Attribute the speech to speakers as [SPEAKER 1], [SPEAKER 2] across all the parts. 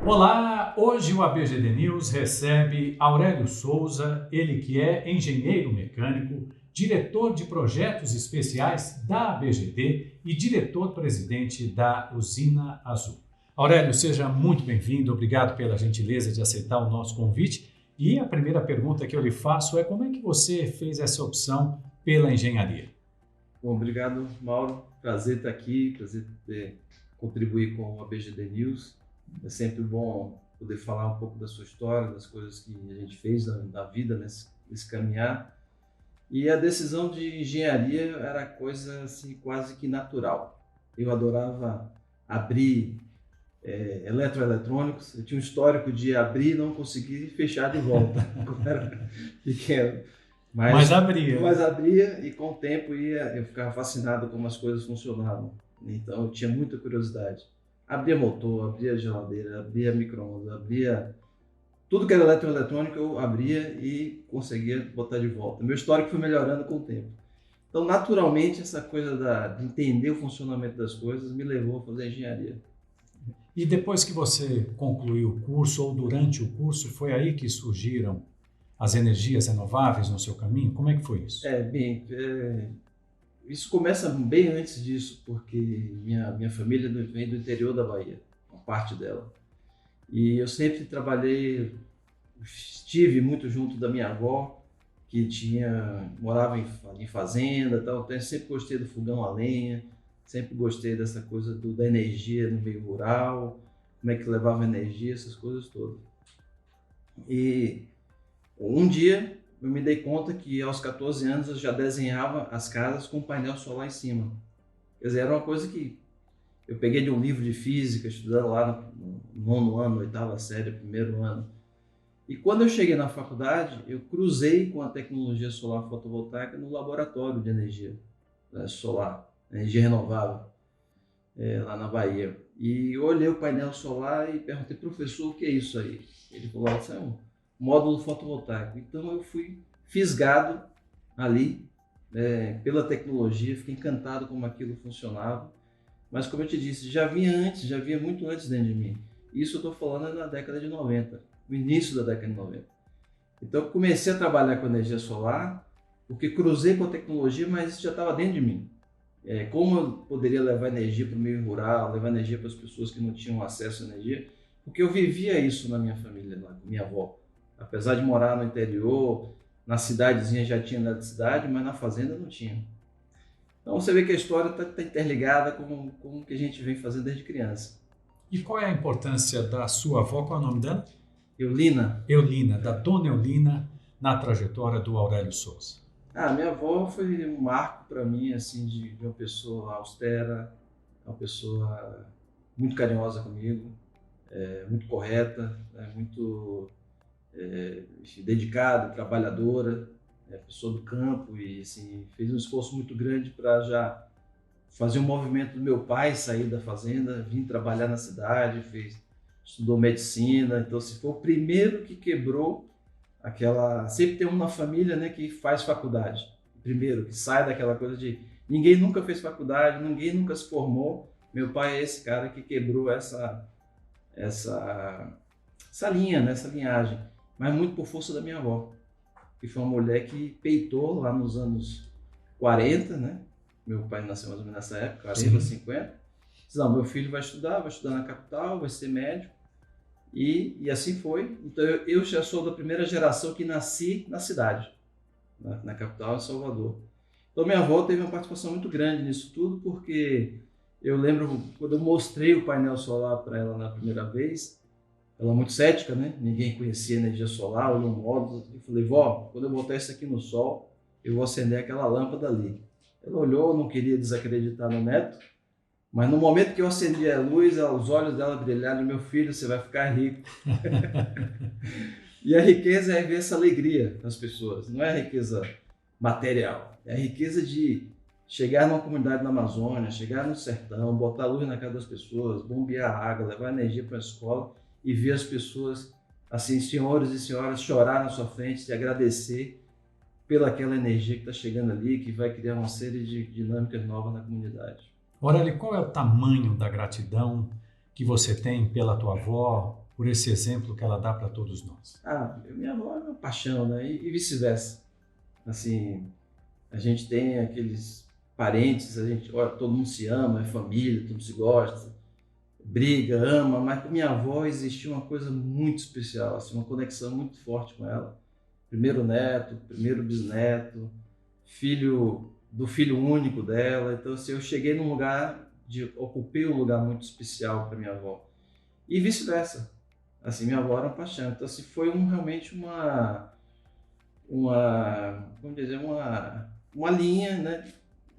[SPEAKER 1] Olá, hoje o ABGD News recebe Aurélio Souza, ele que é engenheiro mecânico, diretor de projetos especiais da ABGD e diretor-presidente da Usina Azul. Aurélio, seja muito bem-vindo, obrigado pela gentileza de aceitar o nosso convite. E a primeira pergunta que eu lhe faço é como é que você fez essa opção pela engenharia?
[SPEAKER 2] Bom, obrigado, Mauro. Prazer estar aqui, prazer poder contribuir com o ABGD News. É sempre bom poder falar um pouco da sua história, das coisas que a gente fez na vida nesse caminhar. E a decisão de engenharia era coisa assim, quase que natural. Eu adorava abrir eletroeletrônicos. Eu tinha um histórico de abrir e não conseguir fechar de volta quando era pequeno.
[SPEAKER 1] Mas abria.
[SPEAKER 2] Mas abria e com o tempo eu ficava fascinado como as coisas funcionavam. Então eu tinha muita curiosidade. Abria motor, abria geladeira, abria micro-ondas, abria tudo que era eletroeletrônico, eu abria e conseguia botar de volta. Meu histórico foi melhorando com o tempo. Então, naturalmente, essa coisa de entender o funcionamento das coisas me levou a fazer engenharia.
[SPEAKER 1] E depois que você concluiu o curso ou durante o curso, foi aí que surgiram as energias renováveis no seu caminho? Como é que foi isso?
[SPEAKER 2] Isso começa bem antes disso, porque minha família vem do interior da Bahia, uma parte dela. E eu sempre estive muito junto da minha avó, que morava em fazenda e tal. Então eu sempre gostei do fogão a lenha, sempre gostei dessa coisa da energia no meio rural, como é que levava energia, essas coisas todas. E um dia eu me dei conta que aos 14 anos eu já desenhava as casas com painel solar em cima. Quer dizer, era uma coisa que eu peguei de um livro de física, estudando lá no nono ano, oitava série, primeiro ano. E quando eu cheguei na faculdade, eu cruzei com a tecnologia solar fotovoltaica no laboratório de energia solar, energia renovável, lá na Bahia. E eu olhei o painel solar e perguntei, professor, o que é isso aí? Ele falou, isso é um módulo fotovoltaico. Então eu fui fisgado ali pela tecnologia, fiquei encantado como aquilo funcionava. Mas como eu te disse, já vinha muito antes dentro de mim. Isso eu estou falando na década de 90, no início da década de 90. Então eu comecei a trabalhar com energia solar, porque cruzei com a tecnologia, mas isso já estava dentro de mim. Como eu poderia levar energia para o meio rural, levar energia para as pessoas que não tinham acesso à energia, porque eu vivia isso na minha família, lá, com minha avó. Apesar de morar no interior, na cidadezinha já tinha eletricidade, mas na fazenda não tinha. Então você vê que a história está interligada com o que a gente vem fazendo desde criança.
[SPEAKER 1] E qual é a importância da sua avó? Qual é o nome dela?
[SPEAKER 2] Eulina.
[SPEAKER 1] Eulina, da dona Eulina, na trajetória do Aurélio Souza.
[SPEAKER 2] Minha avó foi um marco para mim, assim, de uma pessoa austera, uma pessoa muito carinhosa comigo, muito correta, muito dedicada, trabalhadora, pessoa do campo e assim, fez um esforço muito grande para já fazer um movimento do meu pai sair da fazenda, vir trabalhar na cidade, estudou medicina, então assim, foi o primeiro que quebrou sempre tem um na família, né, que faz faculdade, primeiro, que sai daquela coisa de ninguém nunca fez faculdade, ninguém nunca se formou. Meu pai é esse cara que quebrou essa linha, né, essa linhagem, mas muito por força da minha avó, que foi uma mulher que peitou lá nos anos 40, né? Meu pai nasceu mais ou menos nessa época, 40, 50. Disse, não, meu filho vai estudar na capital, vai ser médico. E assim foi. Então eu já sou da primeira geração que nasci na cidade, na capital, em Salvador. Então minha avó teve uma participação muito grande nisso tudo, porque eu lembro quando eu mostrei o painel solar para ela na primeira vez, ela muito cética, né? Ninguém conhecia energia solar, olhou um módulo. Eu falei, vó, quando eu botar isso aqui no sol, eu vou acender aquela lâmpada ali. Ela olhou, não queria desacreditar no neto, mas no momento que eu acendi a luz, os olhos dela brilharam, meu filho, você vai ficar rico. E a riqueza é ver essa alegria nas pessoas, não é a riqueza material, é a riqueza de chegar numa comunidade na Amazônia, chegar no sertão, botar luz na casa das pessoas, bombear água, levar energia para a escola e ver as pessoas, assim, senhores e senhoras, chorar na sua frente, te agradecer pelaquela energia que está chegando ali, que vai criar uma série de dinâmicas novas na comunidade.
[SPEAKER 1] Aurélio, qual é o tamanho da gratidão que você tem pela tua avó, por esse exemplo que ela dá para todos nós?
[SPEAKER 2] Minha avó é uma paixão, né? E vice-versa. Assim, a gente tem aqueles parentes, olha, todo mundo se ama, é família, todo mundo se gosta, briga, ama, mas com minha avó existia uma coisa muito especial, assim, uma conexão muito forte com ela. Primeiro neto, primeiro bisneto, filho do filho único dela. Então, assim, eu cheguei num lugar, ocupei um lugar muito especial para minha avó. E vice-versa. Assim, minha avó era uma paixão. Então, assim, foi realmente vamos dizer, uma linha, né?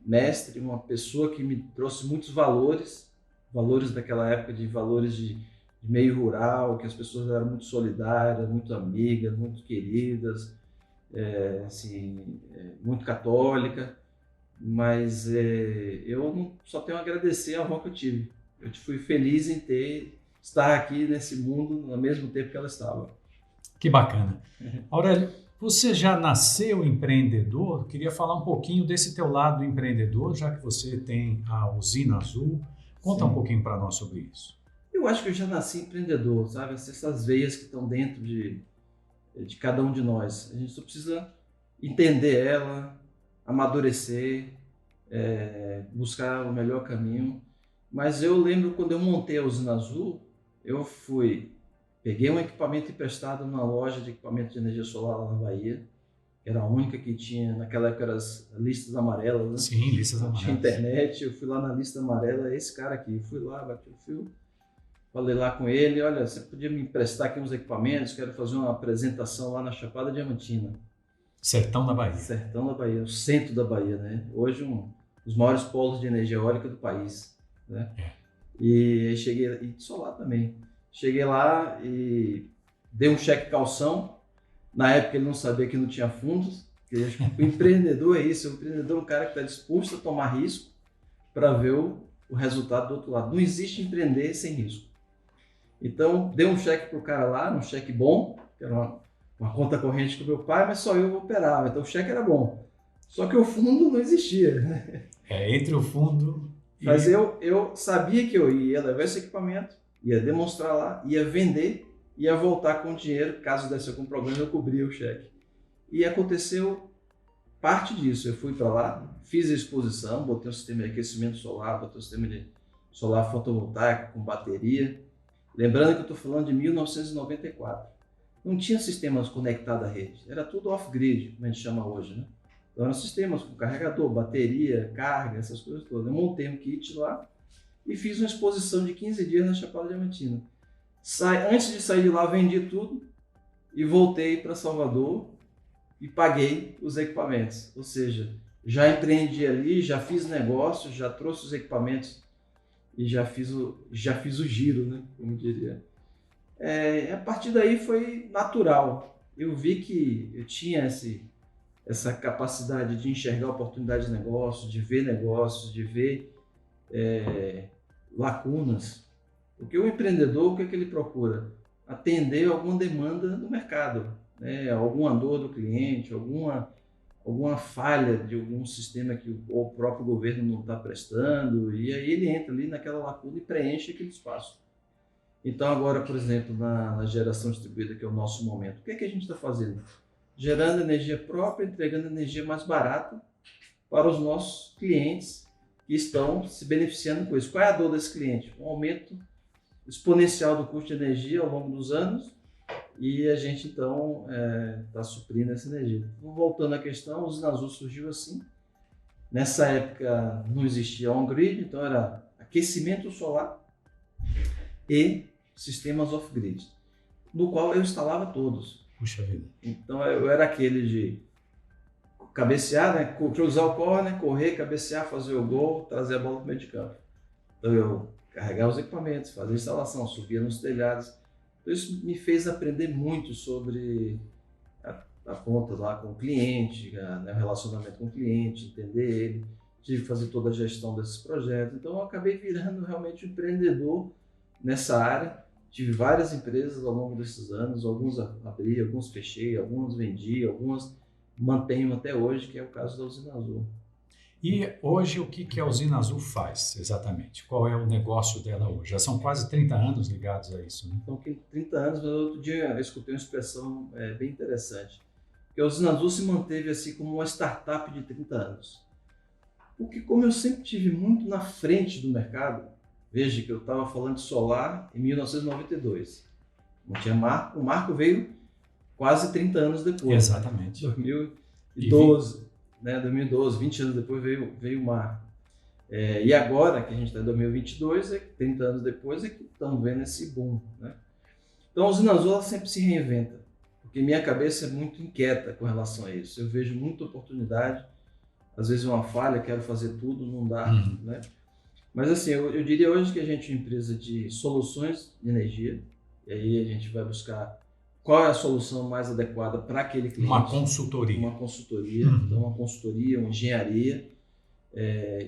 [SPEAKER 2] Mestre, uma pessoa que me trouxe muitos valores daquela época, de valores de meio rural, que as pessoas eram muito solidárias, muito amigas, muito queridas, muito católica, mas eu só tenho a agradecer a avó que eu tive. Eu fui feliz em estar aqui nesse mundo ao mesmo tempo que ela estava.
[SPEAKER 1] Que bacana. Aurélio, você já nasceu empreendedor? Queria falar um pouquinho desse teu lado empreendedor, já que você tem a Usina Azul. Conta um pouquinho para nós sobre isso.
[SPEAKER 2] Eu acho que eu já nasci empreendedor, sabe? Essas veias que estão dentro de cada um de nós. A gente só precisa entender ela, amadurecer, buscar o melhor caminho. Mas eu lembro quando eu montei a Usina Azul, peguei um equipamento emprestado numa loja de equipamento de energia solar lá na Bahia, que era a única que tinha, naquela época, eram as listas amarelas, né?
[SPEAKER 1] Sim, listas amarelas.
[SPEAKER 2] Tinha internet, eu fui lá na lista amarela, esse cara aqui, fui lá, bati o fio, falei lá com ele, olha, você podia me emprestar aqui uns equipamentos, quero fazer uma apresentação lá na Chapada Diamantina.
[SPEAKER 1] Sertão da Bahia.
[SPEAKER 2] Sertão da Bahia, o centro da Bahia, né? Hoje os maiores polos de energia eólica do país, né? E aí cheguei, e solar também. Cheguei lá e dei um cheque calção. Na época ele não sabia que não tinha fundos. O empreendedor é isso, o empreendedor é um cara que está disposto a tomar risco para ver o resultado do outro lado. Não existe empreender sem risco. Então, dei um cheque para o cara lá, um cheque bom, que era uma conta corrente com meu pai, mas só eu operava. Então o cheque era bom. Só que o fundo não existia.
[SPEAKER 1] Entre o fundo...
[SPEAKER 2] Mas eu sabia que eu ia levar esse equipamento, ia demonstrar lá, ia vender, ia voltar com o dinheiro, caso desse algum problema, eu cobria o cheque. E aconteceu parte disso. Eu fui para lá, fiz a exposição, botei um sistema de aquecimento solar, botei um sistema de solar fotovoltaico com bateria. Lembrando que eu estou falando de 1994. Não tinha sistemas conectados à rede, era tudo off-grid, como a gente chama hoje, né? Então eram sistemas com carregador, bateria, carga, essas coisas todas. Eu montei um kit lá e fiz uma exposição de 15 dias na Chapada Diamantina. Antes de sair de lá, vendi tudo e voltei para Salvador e paguei os equipamentos. Ou seja, já empreendi ali, já fiz negócio, já trouxe os equipamentos e já fiz o giro, né? Como diria. A partir daí foi natural. Eu vi que eu tinha essa capacidade de enxergar oportunidades de negócio, de ver lacunas. Porque o empreendedor, o que é que ele procura? Atender alguma demanda do mercado, né? Alguma dor do cliente, alguma falha de algum sistema que o próprio governo não está prestando, e aí ele entra ali naquela lacuna e preenche aquele espaço. Então agora, por exemplo, na geração distribuída, que é o nosso momento, o que é que a gente está fazendo? Gerando energia própria, entregando energia mais barata para os nossos clientes que estão se beneficiando com isso. Qual é a dor desse cliente? Um aumento exponencial do custo de energia ao longo dos anos, e a gente então está suprindo essa energia. Voltando à questão, a Usina Azul surgiu assim. Nessa época não existia on-grid, então era aquecimento solar e sistemas off-grid, no qual eu instalava todos.
[SPEAKER 1] Puxa vida.
[SPEAKER 2] Então eu era aquele de cabecear, né, cruzar o corner, correr, cabecear, fazer o gol, trazer a bola para o meio de campo. Então eu carregava os equipamentos, fazia a instalação, subia nos telhados. Então isso me fez aprender muito sobre a ponta lá com o cliente, o relacionamento com o cliente, entender ele. Tive que fazer toda a gestão desses projetos. Então eu acabei virando realmente um empreendedor nessa área. Tive várias empresas ao longo desses anos, alguns abri, alguns fechei, alguns vendi, algumas mantenho até hoje, que é o caso da Usina Azul.
[SPEAKER 1] E hoje, o que a Usina Azul faz exatamente? Qual é o negócio dela hoje? Já são quase 30 anos ligados a isso, né?
[SPEAKER 2] Então, 30 anos, mas outro dia eu escutei uma expressão bem interessante, que a Usina Azul se manteve assim como uma startup de 30 anos. Porque como eu sempre tive muito na frente do mercado, veja que eu estava falando de solar em 1992. Não tinha marco, o marco veio quase 30 anos depois.
[SPEAKER 1] Exatamente.
[SPEAKER 2] 2012, né? 2012, 20 anos depois veio o marco. E agora, que a gente está em 2022, 30 anos depois, é que estamos vendo esse boom, né? Então a Usina Azul ela sempre se reinventa, porque minha cabeça é muito inquieta com relação a isso. Eu vejo muita oportunidade, às vezes uma falha, quero fazer tudo, não dá, né? Mas assim, eu diria hoje que a gente é uma empresa de soluções de energia, e aí a gente vai buscar qual é a solução mais adequada para aquele cliente.
[SPEAKER 1] Uma consultoria.
[SPEAKER 2] Uma consultoria, então uma consultoria, uma engenharia,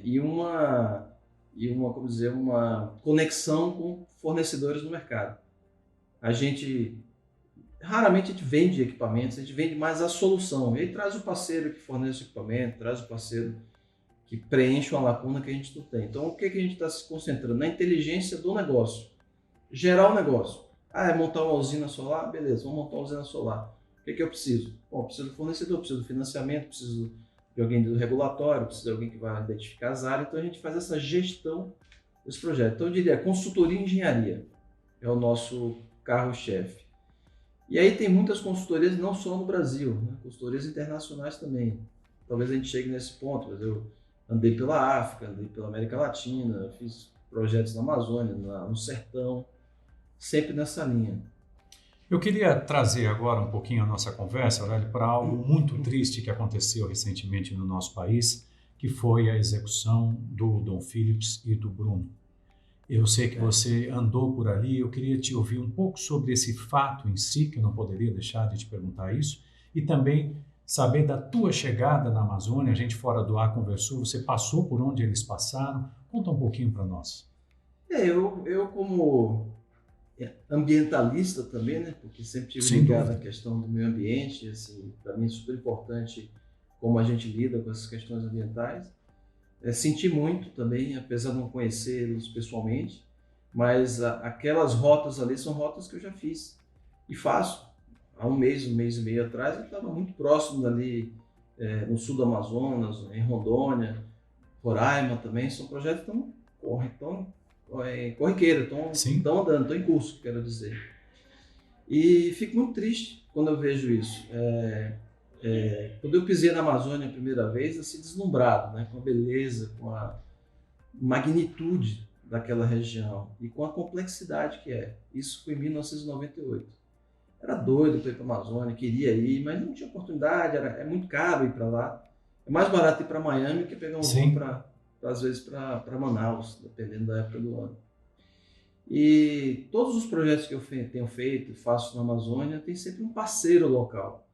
[SPEAKER 2] e como dizer, uma conexão com fornecedores no mercado. Raramente a gente vende equipamentos, a gente vende mais a solução. E aí traz o parceiro que fornece o equipamento, traz o parceiro que preenche uma lacuna que a gente não tem. Então, o que a gente está se concentrando? Na inteligência do negócio. Gerar o negócio. É montar uma usina solar? Beleza, vamos montar uma usina solar. O que eu preciso? Bom, eu preciso do fornecedor, preciso do financiamento, preciso de alguém do regulatório, preciso de alguém que vai identificar as áreas. Então, a gente faz essa gestão desse projeto. Então, eu diria, consultoria e engenharia é o nosso carro-chefe. E aí tem muitas consultorias, não só no Brasil, né? Consultorias internacionais também. Talvez a gente chegue nesse ponto, mas eu andei pela África, andei pela América Latina, fiz projetos na Amazônia, no Sertão, sempre nessa linha.
[SPEAKER 1] Eu queria trazer agora um pouquinho a nossa conversa, Aurélio, para algo muito triste que aconteceu recentemente no nosso país, que foi a execução do Dom Phillips e do Bruno. Eu sei que você andou por ali, eu queria te ouvir um pouco sobre esse fato em si, que eu não poderia deixar de te perguntar isso, e também saber da tua chegada na Amazônia. A gente fora do ar conversou, você passou por onde eles passaram. Conta um pouquinho para nós.
[SPEAKER 2] Eu como ambientalista também, né? Porque sempre tive ligado à questão do meio ambiente, assim, para mim é super importante como a gente lida com essas questões ambientais. Senti muito também, apesar de não conhecê-los pessoalmente, mas aquelas rotas ali são rotas que eu já fiz e faço. Há um mês e meio atrás, eu estava muito próximo dali, no sul do Amazonas, em Rondônia, Roraima também. São projetos que estão corriqueiros, estão andando, estão em curso, quero dizer. E fico muito triste quando eu vejo isso. Quando eu pisei na Amazônia a primeira vez, assim, deslumbrado, né, com a beleza, com a magnitude daquela região e com a complexidade que é. Isso foi em 1998. Era doido para ir para a Amazônia, queria ir, mas não tinha oportunidade, é muito caro ir para lá. É mais barato ir para Miami que pegar um voo às vezes para Manaus, dependendo da época do ano. E todos os projetos que eu tenho feito e faço na Amazônia tem sempre um parceiro local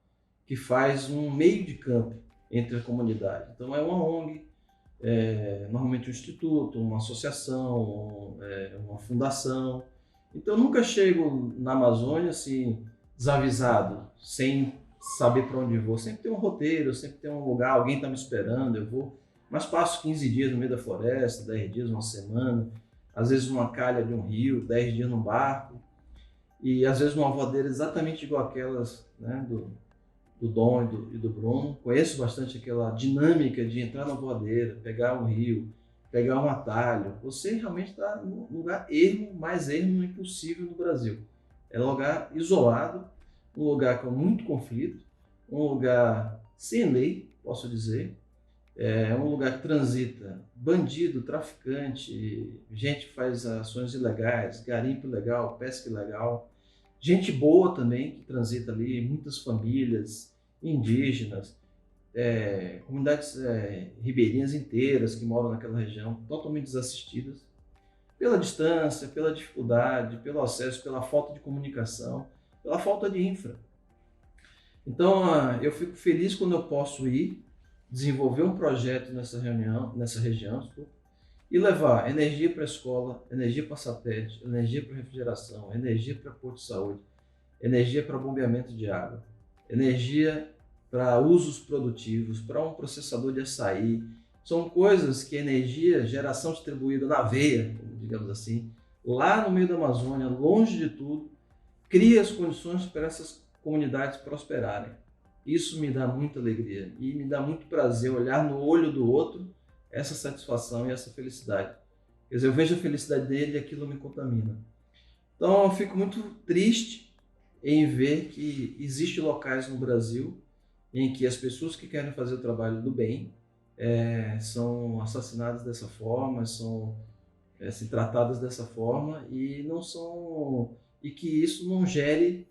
[SPEAKER 2] que faz um meio de campo entre a comunidade. Então é uma ONG, normalmente um instituto, uma associação, uma fundação. Então eu nunca chego na Amazônia assim, desavisado, sem saber para onde vou. Sempre tem um roteiro, sempre tem um lugar, alguém está me esperando, eu vou. Mas passo 15 dias no meio da floresta, 10 dias, uma semana, às vezes numa calha de um rio, 10 dias num barco, e às vezes numa voadeira exatamente igual aquelas, né, do Dom e do Bruno. Conheço bastante aquela dinâmica de entrar na voadeira, pegar um rio, pegar um atalho. Você realmente está num lugar mais ermo impossível no Brasil. É um lugar isolado, um lugar com muito conflito, um lugar sem lei, posso dizer. É um lugar que transita bandido, traficante, gente que faz ações ilegais, garimpo ilegal, pesca ilegal. Gente boa também que transita ali, muitas famílias indígenas, comunidades ribeirinhas inteiras que moram naquela região, totalmente desassistidas, pela distância, pela dificuldade, pelo acesso, pela falta de comunicação, pela falta de infra. Então, eu fico feliz quando eu posso ir, desenvolver um projeto nessa região, e levar energia para a escola, energia para satélite, energia para refrigeração, energia para posto de saúde, energia para bombeamento de água, energia para usos produtivos, para um processador de açaí, são coisas que energia, geração distribuída na veia, digamos assim, lá no meio da Amazônia, longe de tudo, cria as condições para essas comunidades prosperarem. Isso me dá muita alegria e me dá muito prazer olhar no olho do outro essa satisfação e essa felicidade. Quer dizer, eu vejo a felicidade dele e aquilo me contamina. Então eu fico muito triste em ver que existem locais no Brasil em que as pessoas que querem fazer o trabalho do bem são assassinadas dessa forma, são assim, tratadas dessa forma e não são e que isso não gere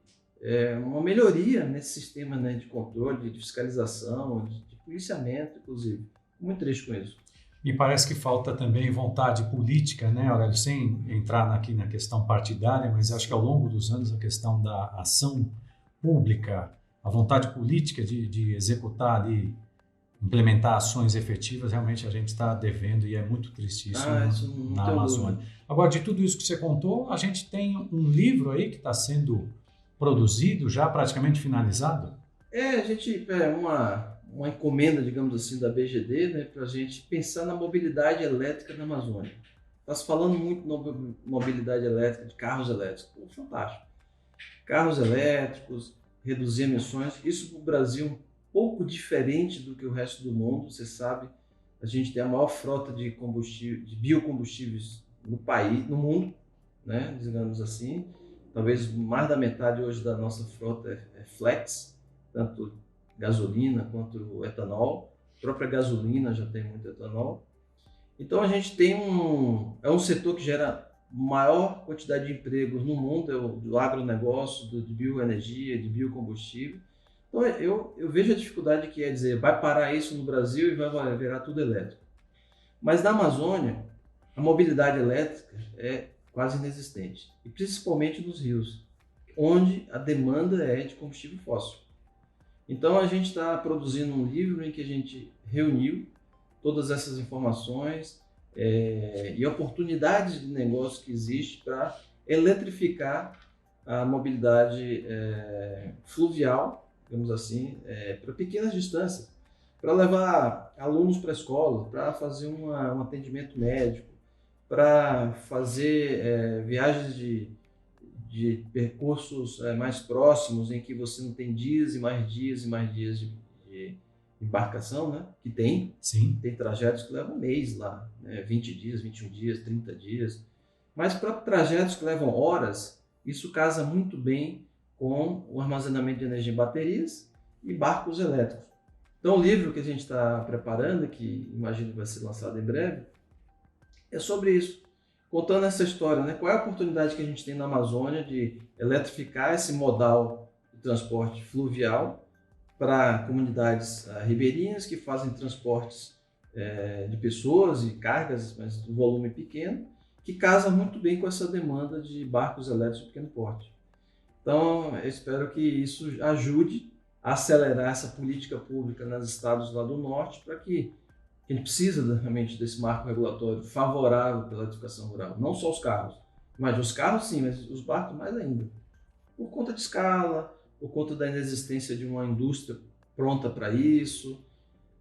[SPEAKER 2] uma melhoria nesse sistema, né, de controle, de fiscalização, de policiamento, inclusive. Muito triste com isso.
[SPEAKER 1] Me parece que falta também vontade política, né, Aurélio, sem entrar aqui na questão partidária, mas acho que ao longo dos anos a questão da ação pública, a vontade política de executar ali, implementar ações efetivas, realmente a gente está devendo e é muito triste isso na Amazônia. Agora, de tudo isso que você contou, a gente tem um livro aí que está sendo produzido, já praticamente finalizado?
[SPEAKER 2] A gente uma encomenda, digamos assim, da BGD, né, para a gente pensar na mobilidade elétrica na Amazônia. Está se falando muito na mobilidade elétrica, de carros elétricos. Pô, fantástico. Carros elétricos, reduzir emissões, isso para o Brasil é um pouco diferente do que o resto do mundo. Você sabe, a gente tem a maior frota de combustível, de biocombustíveis no país, no mundo, né, digamos assim. Talvez mais da metade hoje da nossa frota é flex, tanto gasolina quanto etanol. A própria gasolina já tem muito etanol. Então a gente tem um setor que gera maior quantidade de empregos no mundo, é o do agronegócio, de bioenergia, de biocombustível. Então eu vejo a dificuldade que é dizer, vai parar isso no Brasil e vai virar tudo elétrico. Mas na Amazônia, a mobilidade elétrica é quase inexistente, e principalmente nos rios, onde a demanda é de combustível fóssil. Então a gente está produzindo um livro em que a gente reuniu todas essas informações e oportunidades de negócio que existe para eletrificar a mobilidade fluvial, digamos assim, para pequenas distâncias, para levar alunos para a escola, para fazer um atendimento médico, para fazer viagens de percursos mais próximos, em que você não tem dias e mais dias e mais dias de embarcação, né? Que tem.
[SPEAKER 1] Sim.
[SPEAKER 2] Tem trajetos que levam um mês lá, né? 20 dias, 21 dias, 30 dias. Mas para trajetos que levam horas, isso casa muito bem com o armazenamento de energia em baterias e barcos elétricos. Então o livro que a gente está preparando, que imagino que vai ser lançado em breve, é sobre isso, contando essa história, né? Qual é a oportunidade que a gente tem na Amazônia de eletrificar esse modal de transporte fluvial para comunidades ribeirinhas que fazem transportes de pessoas e cargas, mas de volume pequeno, que casa muito bem com essa demanda de barcos elétricos de pequeno porte. Então, eu espero que isso ajude a acelerar essa política pública nos estados lá do norte, para que a gente precisa realmente desse marco regulatório favorável pela eletrificação rural. Não só os carros, mas os carros sim, mas os barcos mais ainda. Por conta de escala, por conta da inexistência de uma indústria pronta para isso.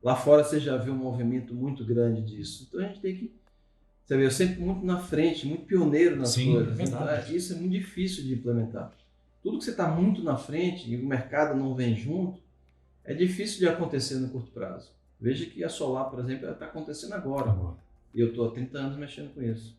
[SPEAKER 2] Lá fora você já vê um movimento muito grande disso. Então a gente tem que, você vê, eu sempre muito na frente, muito pioneiro nas coisas. Então, isso é muito difícil de implementar. Tudo que você está muito na frente e o mercado não vem junto, é difícil de acontecer no curto prazo. Veja que a solar, por exemplo, está acontecendo agora. E eu estou há 30 anos mexendo com isso.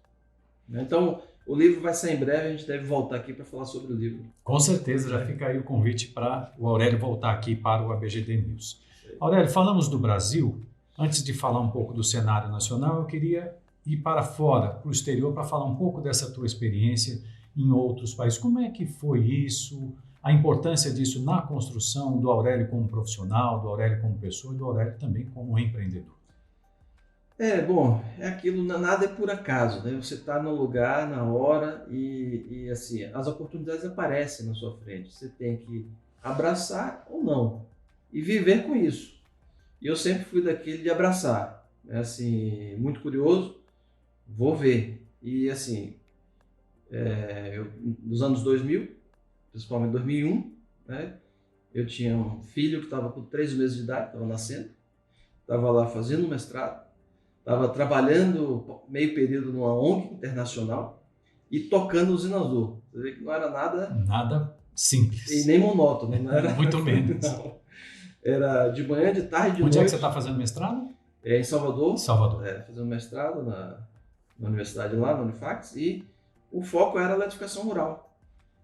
[SPEAKER 2] Então, o livro vai sair em breve, a gente deve voltar aqui para falar sobre o livro.
[SPEAKER 1] Com certeza, já fica aí o convite para o Aurélio voltar aqui para o ABGD News. Aurélio, falamos do Brasil. Antes de falar um pouco do cenário nacional, eu queria ir para fora, para o exterior, para falar um pouco dessa tua experiência em outros países. Como é que foi isso? A importância disso na construção do Aurélio como profissional, do Aurélio como pessoa e do Aurélio também como empreendedor.
[SPEAKER 2] Bom, é aquilo, nada é por acaso, né? Você está no lugar, na hora e assim, as oportunidades aparecem na sua frente. Você tem que abraçar ou não e viver com isso. E eu sempre fui daquele de abraçar, né? Assim, muito curioso, vou ver. E assim, nos anos 2000, principalmente 2001, né? Eu tinha um filho que estava com 3 meses de idade, estava nascendo, estava lá fazendo mestrado. Estava trabalhando meio período numa ONG internacional e tocando usina Azul. Você vê que não era
[SPEAKER 1] Nada simples.
[SPEAKER 2] E nem monótono, não era?
[SPEAKER 1] Muito menos.
[SPEAKER 2] Não. Era de manhã, de tarde, de
[SPEAKER 1] Onde
[SPEAKER 2] noite.
[SPEAKER 1] é que você está fazendo mestrado?
[SPEAKER 2] Em Salvador.
[SPEAKER 1] Salvador.
[SPEAKER 2] Fazendo mestrado na universidade lá, na Unifax, e o foco era a eletrificação rural.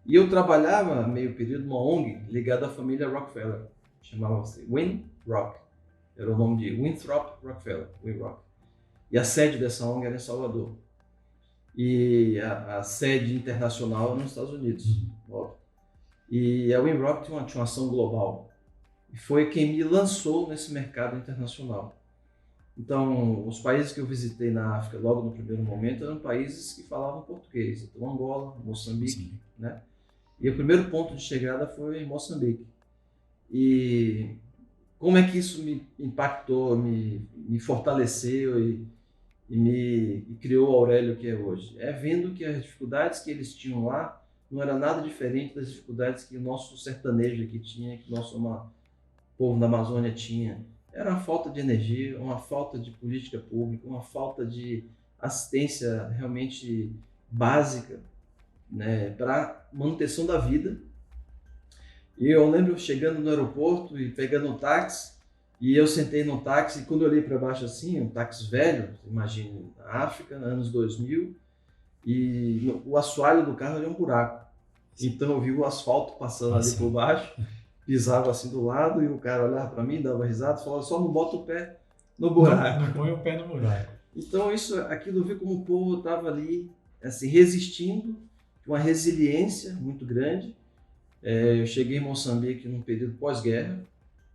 [SPEAKER 2] E eu trabalhava meio período numa ONG ligada à família Rockefeller, chamava-se Win-Rock, era o nome de Winthrop Rockefeller, Win-Rock. E a sede dessa ONG era em Salvador. E a sede internacional era nos Estados Unidos, óbvio. E a Win-Rock tinha uma ação global. E foi quem me lançou nesse mercado internacional. Então, os países que eu visitei na África logo no primeiro momento eram países que falavam português. Então, Angola, Moçambique, né? E o primeiro ponto de chegada foi em Moçambique. E como é que isso me impactou, me fortaleceu e criou o Aurélio que é hoje? É vendo que as dificuldades que eles tinham lá não era nada diferente das dificuldades que o nosso sertanejo aqui tinha, que o nosso povo da Amazônia tinha. Era uma falta de energia, uma falta de política pública, uma falta de assistência realmente básica, né, para manutenção da vida. E eu lembro chegando no aeroporto e pegando um táxi, e eu sentei no táxi, e quando eu olhei para baixo assim, um táxi velho, imagine, na África, anos 2000, e o assoalho do carro era um buraco. Então eu vi o asfalto passando ali por baixo, pisava assim do lado, e o cara olhava para mim, dava risada, falava, só não bota o pé no buraco.
[SPEAKER 1] Não põe o pé no buraco.
[SPEAKER 2] Então aquilo eu vi como o povo estava ali, assim, resistindo, uma resiliência muito grande. Eu cheguei em Moçambique num período pós-guerra,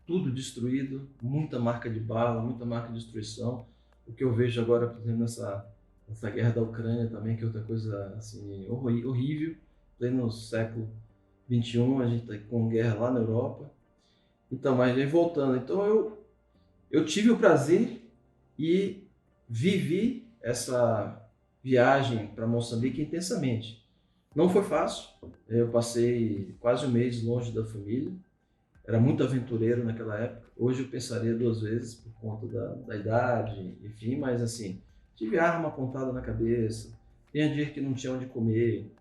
[SPEAKER 2] tudo destruído, muita marca de bala, muita marca de destruição. O que eu vejo agora, por exemplo, nessa guerra da Ucrânia também, que é outra coisa assim, horrível, pleno século XXI, a gente está com guerra lá na Europa. Então, mas aí voltando, então eu tive o prazer e vivi essa viagem para Moçambique intensamente. Não foi fácil, eu passei quase um mês longe da família, era muito aventureiro naquela época. Hoje eu pensaria 2 vezes por conta da idade, enfim, mas assim, tive arma apontada na cabeça, tinha dias que não tinha onde comer,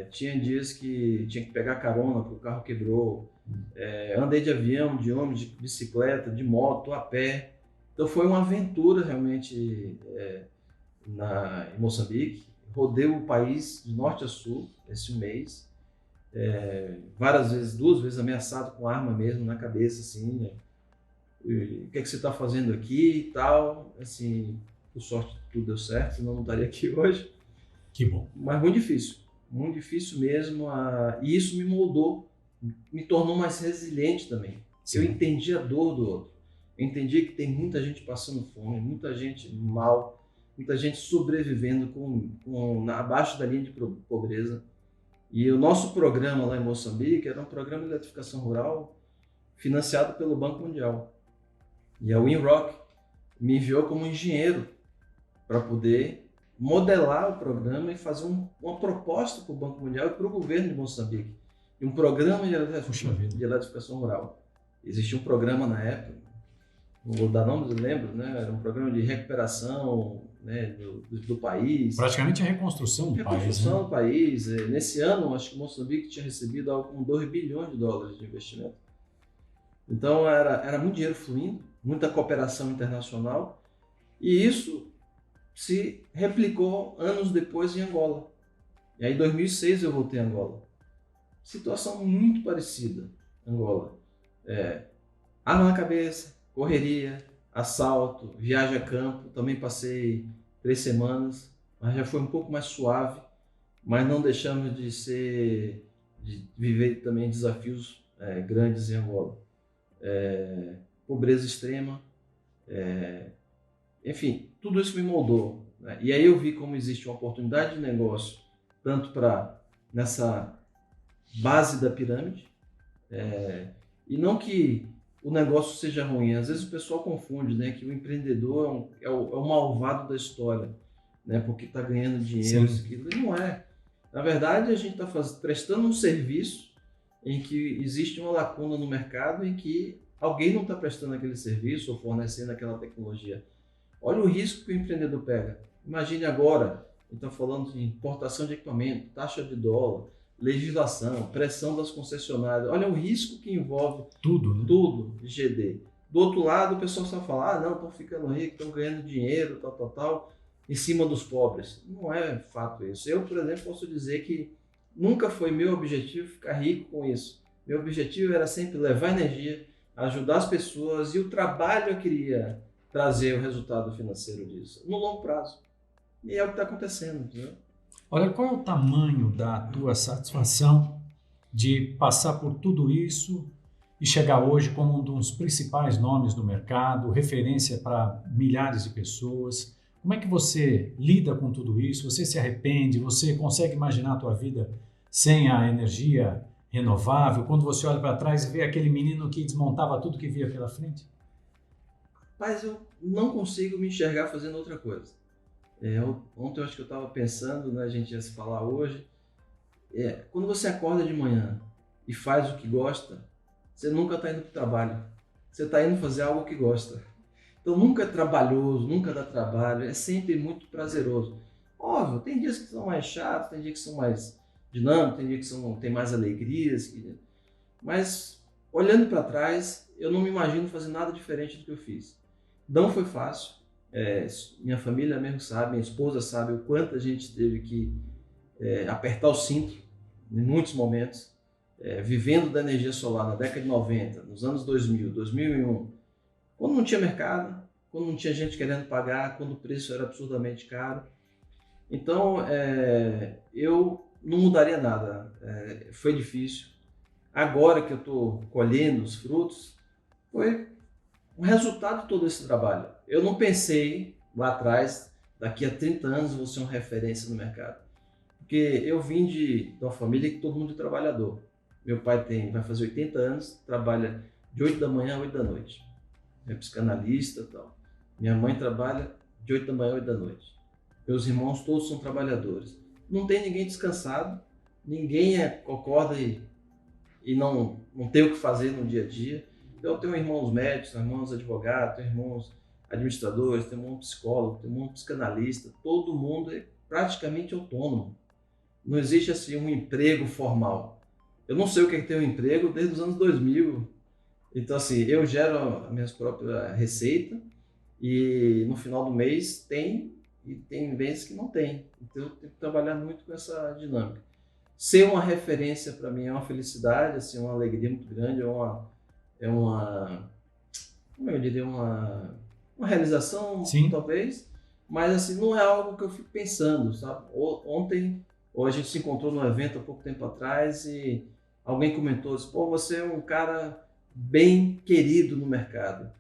[SPEAKER 2] tinha dias que tinha que pegar carona porque o carro quebrou, andei de avião, de ônibus, de bicicleta, de moto, a pé. Então foi uma aventura realmente em Moçambique. Rodei o país de norte a sul esse mês, várias vezes, 2 vezes ameaçado com arma mesmo na cabeça, assim, né? O que é que você está fazendo aqui e tal, assim, por sorte tudo deu certo, senão não estaria aqui hoje.
[SPEAKER 1] Que bom.
[SPEAKER 2] Mas muito difícil mesmo, e isso me moldou, me tornou mais resiliente também. Sim. Eu entendi a dor do outro, eu entendi que tem muita gente passando fome, muita gente mal, muita gente sobrevivendo abaixo da linha de pobreza. E o nosso programa lá em Moçambique era um programa de eletrificação rural financiado pelo Banco Mundial. E a Win-Rock me enviou como engenheiro para poder modelar o programa e fazer uma proposta para o Banco Mundial e para o governo de Moçambique. E um programa de eletrificação rural. Existia um programa na época, não vou dar nomes, eu lembro, né? Era um programa de recuperação, né, do país.
[SPEAKER 1] Praticamente a reconstrução do país.
[SPEAKER 2] Reconstrução do país. Nesse ano, acho que Moçambique tinha recebido algo como $2 bilhões de investimento. Então, era muito dinheiro fluindo, muita cooperação internacional, e isso se replicou anos depois em Angola. E aí, em 2006, eu voltei a Angola. Situação muito parecida, Angola. Arma na cabeça, correria, assalto, viagem a campo. Também passei 3 semanas, mas já foi um pouco mais suave. Mas não deixamos de viver também desafios grandes em Angola. Pobreza extrema, enfim, tudo isso me moldou, né? E aí eu vi como existe uma oportunidade de negócio, tanto nessa base da pirâmide, e não que o negócio seja ruim. Às vezes o pessoal confunde, né, que o empreendedor é o malvado da história, né, porque está ganhando dinheiro, aquilo. E não é. Na verdade, a gente está prestando um serviço em que existe uma lacuna no mercado em que alguém não está prestando aquele serviço ou fornecendo aquela tecnologia. Olha o risco que o empreendedor pega. Imagine agora, a gente está falando de importação de equipamento, taxa de dólar, legislação, pressão das concessionárias. Olha o risco que envolve
[SPEAKER 1] Tudo, né?
[SPEAKER 2] tudo de GD. Do outro lado, o pessoal só fala, não, estão ficando ricos, estão ganhando dinheiro, tal, em cima dos pobres. Não é fato isso. Eu, por exemplo, posso dizer que nunca foi meu objetivo ficar rico com isso. Meu objetivo era sempre levar energia, ajudar as pessoas, e o trabalho eu queria trazer o resultado financeiro disso, no longo prazo. E é o que está acontecendo, entendeu?
[SPEAKER 1] Olha, qual é o tamanho da tua satisfação de passar por tudo isso e chegar hoje como um dos principais nomes do mercado, referência para milhares de pessoas? Como é que você lida com tudo isso? Você se arrepende? Você consegue imaginar a tua vida sem a energia renovável? Quando você olha para trás e vê aquele menino que desmontava tudo que via pela frente?
[SPEAKER 2] Mas eu não consigo me enxergar fazendo outra coisa. Ontem eu acho que eu estava pensando, né, a gente ia se falar hoje, quando você acorda de manhã e faz o que gosta, você nunca está indo para o trabalho. Você está indo fazer algo que gosta. Então nunca é trabalhoso, nunca dá trabalho, é sempre muito prazeroso. Óbvio, tem dias que são mais chatos, tem dias que são mais dinâmicos, tem dias que tem mais alegrias. Mas olhando para trás, eu não me imagino fazendo nada diferente do que eu fiz. Não foi fácil. Minha família mesmo sabe, minha esposa sabe o quanto a gente teve que apertar o cinto em muitos momentos, vivendo da energia solar na década de 90, nos anos 2000, 2001, quando não tinha mercado, quando não tinha gente querendo pagar, quando o preço era absurdamente caro. Então, eu não mudaria nada, foi difícil. Agora que eu estou colhendo os frutos, foi o resultado de todo esse trabalho. Eu não pensei lá atrás, daqui a 30 anos vou ser uma referência no mercado. Porque eu vim de uma família que todo mundo é trabalhador. Meu pai vai fazer 80 anos, trabalha de 8 da manhã a 8 da noite. É psicanalista e tal. Minha mãe trabalha de 8 da manhã a 8 da noite. Meus irmãos todos são trabalhadores. Não tem ninguém descansado, ninguém concorda e não tem o que fazer no dia a dia. Eu tenho irmãos médicos, irmãos advogados, tenho irmãos administradores, tenho irmão psicólogo, tenho irmão psicanalista. Todo mundo é praticamente autônomo. Não existe assim um emprego formal. Eu não sei o que é ter um emprego desde os anos 2000. Então assim, eu gero a minha própria receita e no final do mês tem meses que não tem. Então eu tenho que trabalhar muito com essa dinâmica. Ser uma referência para mim é uma felicidade, assim, uma alegria muito grande, como eu diria, uma realização,
[SPEAKER 1] Sim.
[SPEAKER 2] Talvez, mas assim, não é algo que eu fico pensando, sabe? Ou a gente se encontrou num evento há pouco tempo atrás e alguém comentou, disse, pô, você é um cara bem querido no mercado.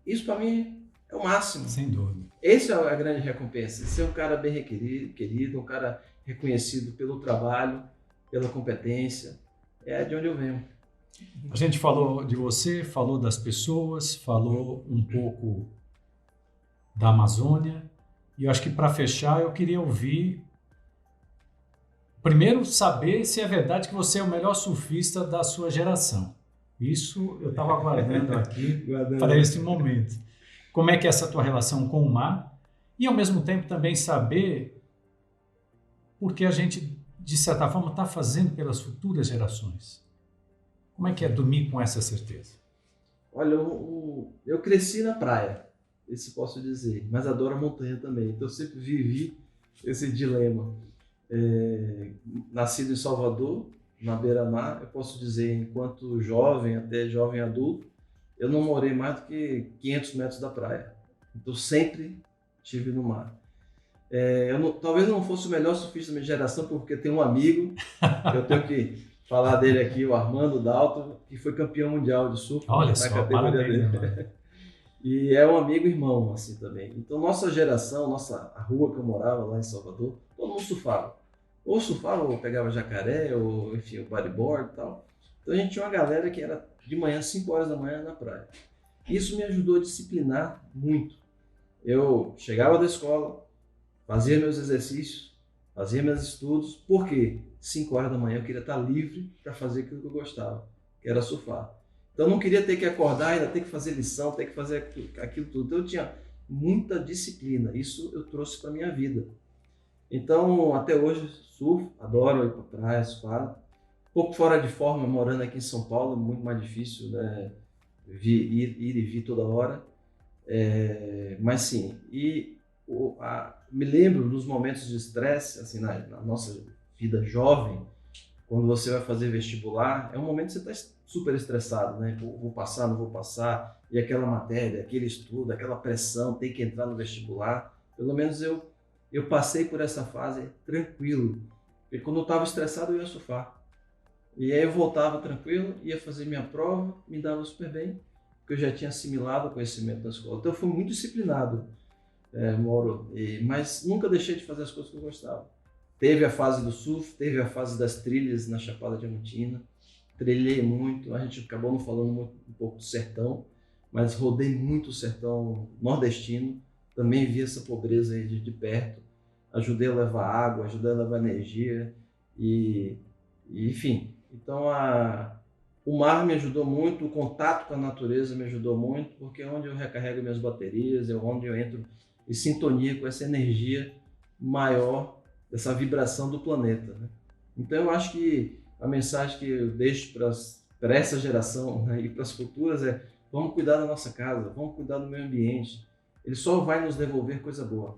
[SPEAKER 2] Isso para mim é o máximo.
[SPEAKER 1] Sem dúvida.
[SPEAKER 2] Essa é a grande recompensa, ser um cara bem querido, um cara reconhecido pelo trabalho, pela competência, é de onde eu venho.
[SPEAKER 1] A gente falou de você, falou das pessoas, falou um pouco da Amazônia, e eu acho que para fechar eu queria ouvir, primeiro saber se é verdade que você é o melhor surfista da sua geração. Isso eu estava aguardando aqui para esse momento. Como é que é essa tua relação com o mar? E ao mesmo tempo também saber porque a gente, de certa forma, está fazendo pelas futuras gerações. Como é que é dormir com essa certeza?
[SPEAKER 2] Olha, eu cresci na praia, isso posso dizer, mas adoro a montanha também. Então eu sempre vivi esse dilema. Nascido em Salvador, na beira-mar, eu posso dizer, enquanto jovem, até jovem adulto, eu não morei mais do que 500 metros da praia. Então sempre estive no mar. Talvez eu não fosse o melhor surfista da minha geração, porque tem um amigo, que eu tenho que falar dele aqui, o Armando Dalto, que foi campeão mundial de surf.
[SPEAKER 1] Olha
[SPEAKER 2] na
[SPEAKER 1] só,
[SPEAKER 2] categoria
[SPEAKER 1] parabéns,
[SPEAKER 2] dele. E é um amigo irmão, assim, também. Então, nossa geração, a rua que eu morava lá em Salvador, todo mundo surfava. Ou surfava, ou pegava jacaré, ou, enfim, o bodyboard e tal. Então, a gente tinha uma galera que era de manhã, 5 horas da manhã, na praia. Isso me ajudou a disciplinar muito. Eu chegava da escola, fazia meus exercícios, fazia meus estudos. Por quê? 5 horas da manhã eu queria estar livre para fazer aquilo que eu gostava, que era surfar. Então eu não queria ter que acordar, ainda ter que fazer lição, ter que fazer aquilo tudo. Então eu tinha muita disciplina. Isso eu trouxe para a minha vida. Então, até hoje, surfo, adoro ir para praia, surfar. Um pouco fora de forma, morando aqui em São Paulo, muito mais difícil, né? Ir e vir toda hora. Mas sim, me lembro dos momentos de estresse, assim, na nossa vida jovem, quando você vai fazer vestibular, é um momento que você está super estressado, né? Vou passar, não vou passar, e aquela matéria, aquele estudo, aquela pressão, tem que entrar no vestibular. Pelo menos eu passei por essa fase tranquilo, porque quando eu estava estressado eu ia surfar. E aí eu voltava tranquilo, ia fazer minha prova, me dava super bem, porque eu já tinha assimilado o conhecimento da escola. Então eu fui muito disciplinado, Mauro, mas nunca deixei de fazer as coisas que eu gostava. Teve a fase do surf, teve a fase das trilhas na Chapada Diamantina, trilhei muito, a gente acabou não falando um pouco do sertão, mas rodei muito o sertão nordestino, também vi essa pobreza aí de perto, ajudei a levar água, ajudei a levar energia, enfim. Então o mar me ajudou muito, o contato com a natureza me ajudou muito, porque é onde eu recarrego minhas baterias, é onde eu entro em sintonia com essa energia maior, dessa vibração do planeta, né? Então eu acho que a mensagem que eu deixo para essa geração, né, e para as futuras vamos cuidar da nossa casa, vamos cuidar do meio ambiente. Ele só vai nos devolver coisa boa.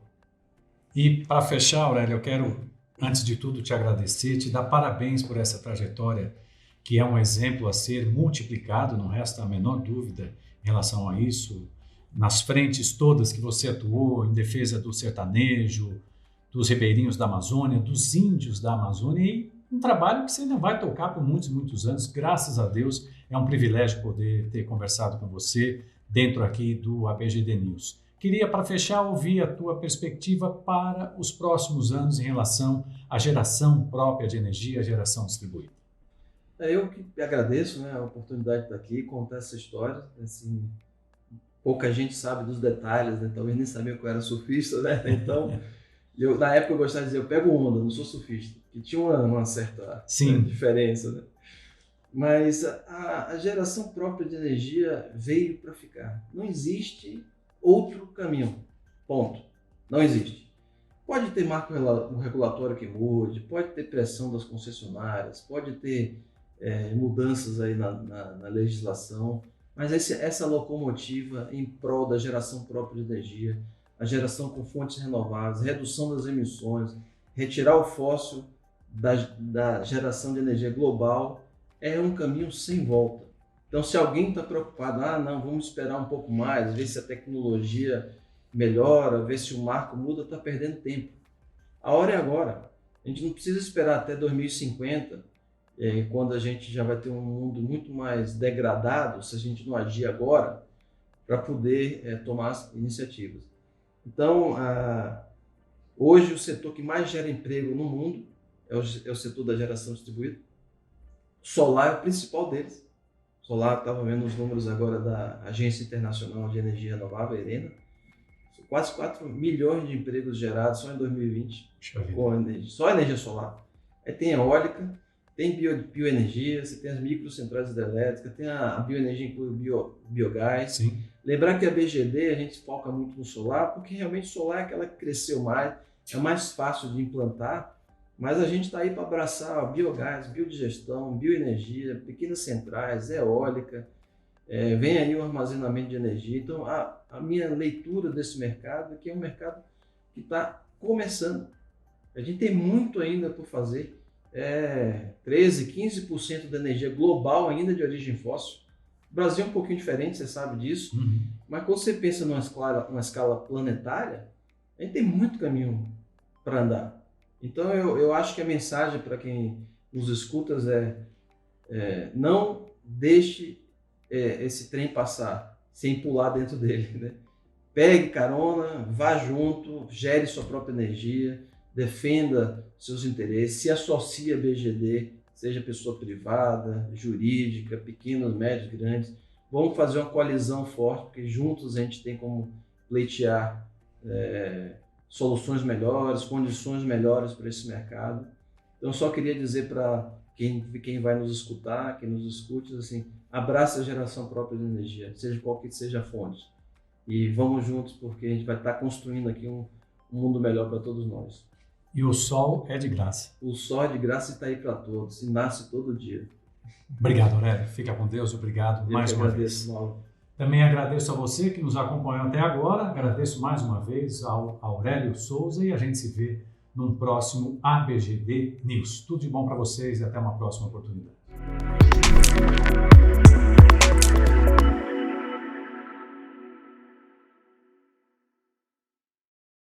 [SPEAKER 1] E para fechar, Aurélio, eu quero, antes de tudo, te agradecer, te dar parabéns por essa trajetória, que é um exemplo a ser multiplicado, não resta a menor dúvida em relação a isso, nas frentes todas que você atuou, em defesa do sertanejo, dos ribeirinhos da Amazônia, dos índios da Amazônia, e um trabalho que você ainda vai tocar por muitos, muitos anos. Graças a Deus, é um privilégio poder ter conversado com você dentro aqui do ABGD News. Queria, para fechar, ouvir a tua perspectiva para os próximos anos em relação à geração própria de energia, a geração distribuída.
[SPEAKER 2] Eu que agradeço, né, a oportunidade de estar aqui e contar essa história. Assim, pouca gente sabe dos detalhes, né? Talvez nem sabia que eu era surfista, né? Então, na época eu gostava de dizer, eu pego onda, não sou surfista, que tinha uma certa diferença, né? Mas a geração própria de energia veio para ficar. Não existe outro caminho, ponto. Não existe. Pode ter marco regulatório que mude, pode ter pressão das concessionárias, pode ter mudanças aí na legislação, mas essa locomotiva em prol da geração própria de energia, a geração com fontes renováveis, redução das emissões, retirar o fóssil da geração de energia global, é um caminho sem volta. Então, se alguém está preocupado, não, vamos esperar um pouco mais, ver se a tecnologia melhora, ver se o marco muda, está perdendo tempo. A hora é agora. A gente não precisa esperar até 2050, quando a gente já vai ter um mundo muito mais degradado, se a gente não agir agora, para poder tomar as iniciativas. Então, hoje o setor que mais gera emprego no mundo é o setor da geração distribuída. Solar é o principal deles. Solar, estava vendo os números agora da Agência Internacional de Energia Renovável, ERENA, quase 4 milhões de empregos gerados só em 2020, só energia solar. Aí tem eólica, tem bioenergia, você tem as microcentrais hidrelétricas, tem a bioenergia, inclui biogás.
[SPEAKER 1] Sim.
[SPEAKER 2] Lembrar que a BGD, a gente foca muito no solar, porque realmente solar é aquela que cresceu mais, é mais fácil de implantar, mas a gente está aí para abraçar biogás, biodigestão, bioenergia, pequenas centrais, eólica, vem aí o armazenamento de energia. Então, a minha leitura desse mercado é que é um mercado que está começando. A gente tem muito ainda por fazer. 13%, 15% da energia global ainda de origem fóssil. O Brasil é um pouquinho diferente, você sabe disso, mas quando você pensa numa escala planetária, a gente tem muito caminho para andar. Então eu acho que a mensagem para quem nos escuta não deixe esse trem passar sem pular dentro dele, né? Pegue carona, vá junto, gere sua própria energia, defenda seus interesses, se associe a BGD, seja pessoa privada, jurídica, pequenos, médios, grandes. Vamos fazer uma coalizão forte, porque juntos a gente tem como pleitear soluções melhores, condições melhores para esse mercado. Então, só queria dizer para quem vai nos escutar, quem nos escute, assim, abrace a geração própria de energia, seja qual que seja a fonte. e vamos juntos porque a gente vai estar construindo aqui um mundo melhor para todos nós.
[SPEAKER 1] E o sol é de graça.
[SPEAKER 2] O sol é de graça e está aí para todos, e nasce todo dia.
[SPEAKER 1] Obrigado, Aurélio. Fica com Deus. Obrigado mais uma vez.
[SPEAKER 2] Mauro.
[SPEAKER 1] Também agradeço a você que nos acompanhou até agora. Agradeço mais uma vez ao Aurélio Souza e a gente se vê num próximo ABGD News. Tudo de bom para vocês e até uma próxima oportunidade.